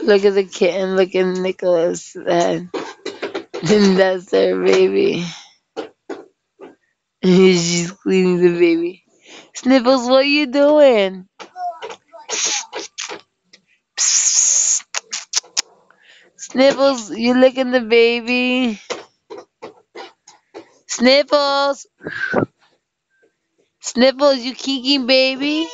Look at the kitten. Look at Nicholas. And that's their baby. She's cleaning the baby. Sniffles, what you doing? Sniffles, you licking the baby? Sniffles! Sniffles, you kicking baby?